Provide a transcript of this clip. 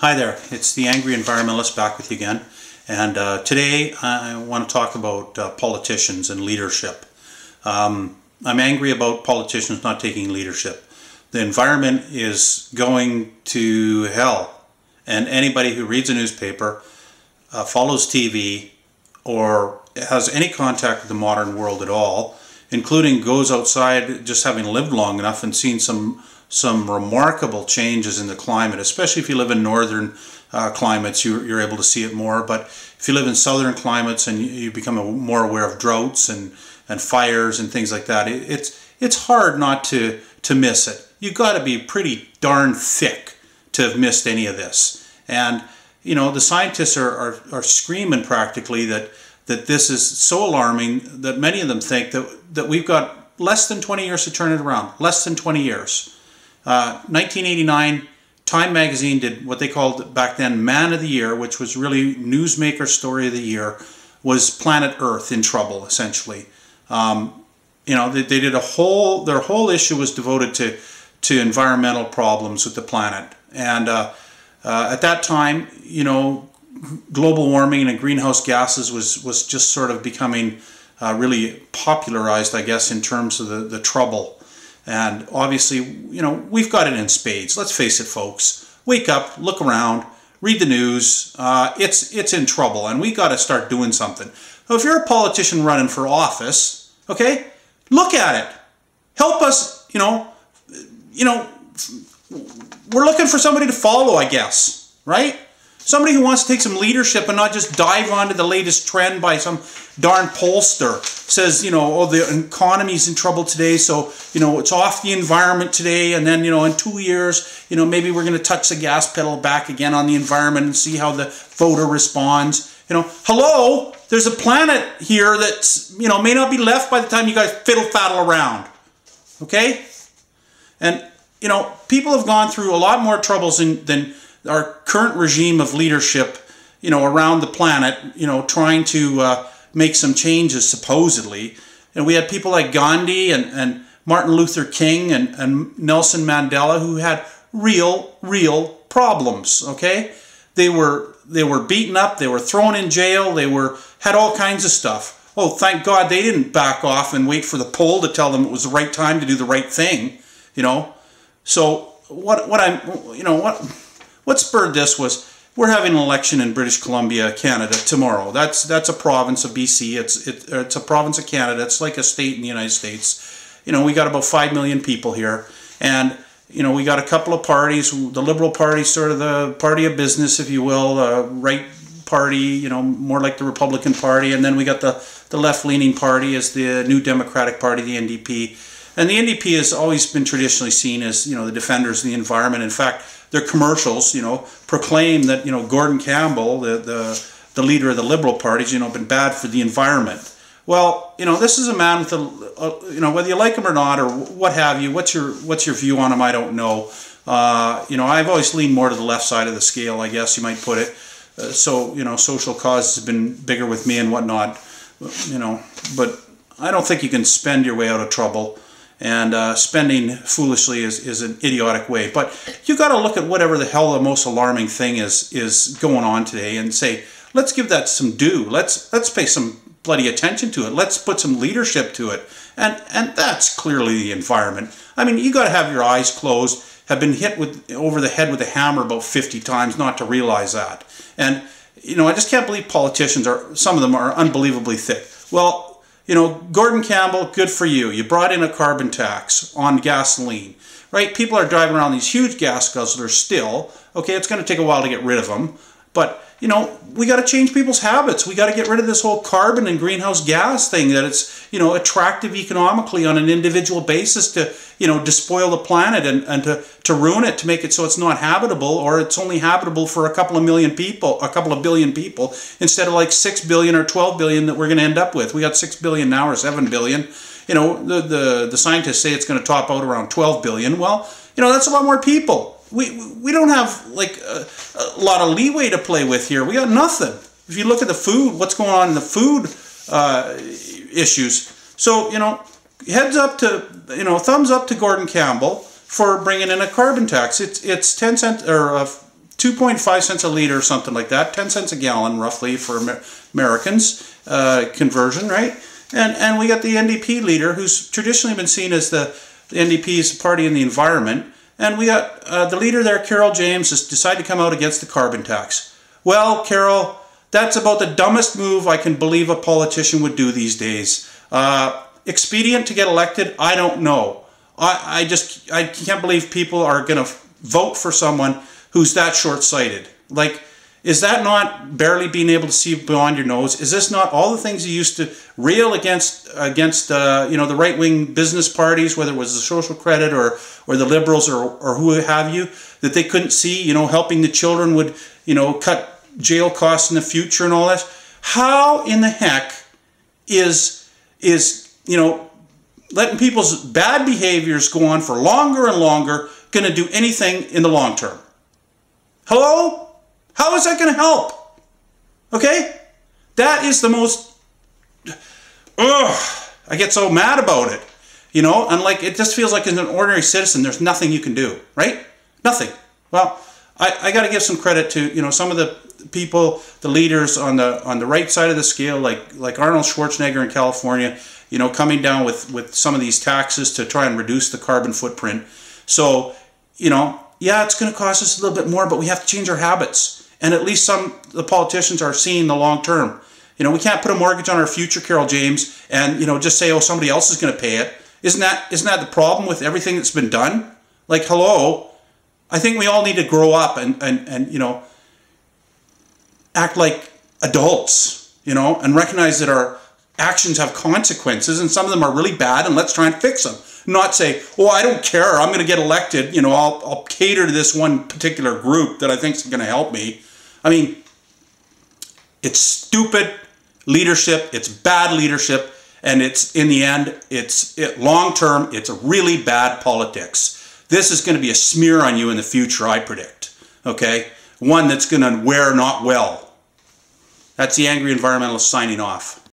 Hi there, it's the Angry Environmentalist back with you again, and today I want to talk about politicians and leadership. I'm angry about politicians not taking leadership. The environment is going to hell, and anybody who reads a newspaper, follows TV, or has any contact with the modern world at all, including goes outside just having lived long enough and seen some remarkable changes in the climate, especially if you live in northern climates, you're able to see it more. But if you live in southern climates and you become more aware of droughts and fires and things like that, it's hard not to miss it. You've got to be pretty darn thick to have missed any of this. And you know, the scientists are screaming practically that this is so alarming that many of them think that we've got less than 20 years to turn it around. Less than 20 years. 1989, Time magazine did what they called back then Man of the Year, which was really newsmaker story of the year, was Planet Earth in trouble, essentially. You know, they did their whole issue was devoted to environmental problems with the planet. And at that time, you know, global warming and greenhouse gases was just sort of becoming really popularized, I guess, in terms of the trouble. And obviously, you know, we've got it in spades. Let's face it, folks. Wake up, look around, read the news. It's in trouble, and we got to start doing something. So if you're a politician running for office, okay, look at it. Help us, you know, we're looking for somebody to follow, I guess, right? Somebody who wants to take some leadership and not just dive onto the latest trend by some darn pollster. Says, you know, oh, the economy's in trouble today, so, you know, it's off the environment today, and then, you know, in 2 years, you know, maybe we're going to touch the gas pedal back again on the environment and see how the voter responds. You know, hello, there's a planet here that's, you know, may not be left by the time you guys fiddle-faddle around. Okay? And, you know, people have gone through a lot more troubles than our current regime of leadership, you know, around the planet, you know, trying to make some changes, supposedly. And we had people like Gandhi and Martin Luther King and Nelson Mandela who had real problems, okay? They were beaten up, they were thrown in jail, had all kinds of stuff. Oh, thank God they didn't back off and wait for the poll to tell them it was the right time to do the right thing, you know? So what spurred this was we're having an election in British Columbia, Canada tomorrow. That's a province of BC. It's a province of Canada. It's like a state in the United States. You know, we got about 5 million people here, and you know, we got a couple of parties. The Liberal Party, sort of the party of business, if you will, right party, you know, more like the Republican Party, and then we got the left-leaning party as the New Democratic Party, the NDP. And the NDP has always been traditionally seen as, you know, the defenders of the environment. In fact, their commercials, you know, proclaim that, you know, Gordon Campbell, the leader of the Liberal parties, you know, been bad for the environment. Well, you know, this is a man with you know, whether you like him or not or what have you, what's your view on him, I don't know. You know, I've always leaned more to the left side of the scale, I guess you might put it. So, you know, social causes have been bigger with me and whatnot, you know, but I don't think you can spend your way out of trouble. And spending foolishly is an idiotic way. But you got to look at whatever the hell the most alarming thing is going on today and say, let's give that some due. Let's pay some bloody attention to it. Let's put some leadership to it. And that's clearly the environment. I mean, you got to have your eyes closed, have been hit over the head with a hammer about 50 times not to realize that. And you know, I just can't believe politicians some of them are unbelievably thick. Well, you know, Gordon Campbell, good for you. You brought in a carbon tax on gasoline, right? People are driving around these huge gas guzzlers still. Okay, it's going to take a while to get rid of them. But, you know, we got to change people's habits. We got to get rid of this whole carbon and greenhouse gas thing that it's, you know, attractive economically on an individual basis to, you know, despoil the planet and to ruin it, to make it so it's not habitable, or it's only habitable for a couple of billion people, instead of like 6 billion or 12 billion that we're going to end up with. We got 6 billion now, or 7 billion. You know, the scientists say it's going to top out around 12 billion. Well, you know, that's a lot more people. We don't have like a lot of leeway to play with here. We got nothing. If you look at the food, what's going on in the food issues. So, you know, heads up to, you know, thumbs up to Gordon Campbell for bringing in a carbon tax. It's 10 cents or 2 2.5 cents a liter or something like that, 10 cents a gallon roughly for Americans, conversion, right? And we got the NDP leader, who's traditionally been seen as the NDP's party in the environment. And we got the leader there, Carole James, has decided to come out against the carbon tax. Well, Carole, that's about the dumbest move I can believe a politician would do these days. Expedient to get elected? I don't know. I can't believe people are going to vote for someone who's that short-sighted. Like, is that not barely being able to see beyond your nose? Is this not all the things you used to rail against you know, the right-wing business parties, whether it was the Social Credit or the Liberals or who have you, that they couldn't see, you know, helping the children would, you know, cut jail costs in the future and all that? How in the heck is you know, letting people's bad behaviors go on for longer and longer going to do anything in the long term? Hello? How is that going to help? Okay? That is the most... Ugh, I get so mad about it. You know? And like, it just feels like as an ordinary citizen, there's nothing you can do. Right? Nothing. Well, I got to give some credit to, you know, some of the people, the leaders on the right side of the scale, like Arnold Schwarzenegger in California, you know, coming down with some of these taxes to try and reduce the carbon footprint. So, you know, yeah, it's going to cost us a little bit more, but we have to change our habits. And at least the politicians are seeing the long term. You know, we can't put a mortgage on our future, Carole James, and, you know, just say, oh, somebody else is going to pay it. Isn't that the problem with everything that's been done? Like, hello, I think we all need to grow up and you know, act like adults, you know, and recognize that our actions have consequences, and some of them are really bad, and let's try and fix them. Not say, oh, I don't care, I'm going to get elected, you know, I'll cater to this one particular group that I think is going to help me. I mean, it's stupid leadership, it's bad leadership, and it's, in the end, long term, it's a really bad politics. This is going to be a smear on you in the future, I predict. Okay? One that's going to wear not well. That's the Angry Environmentalist signing off.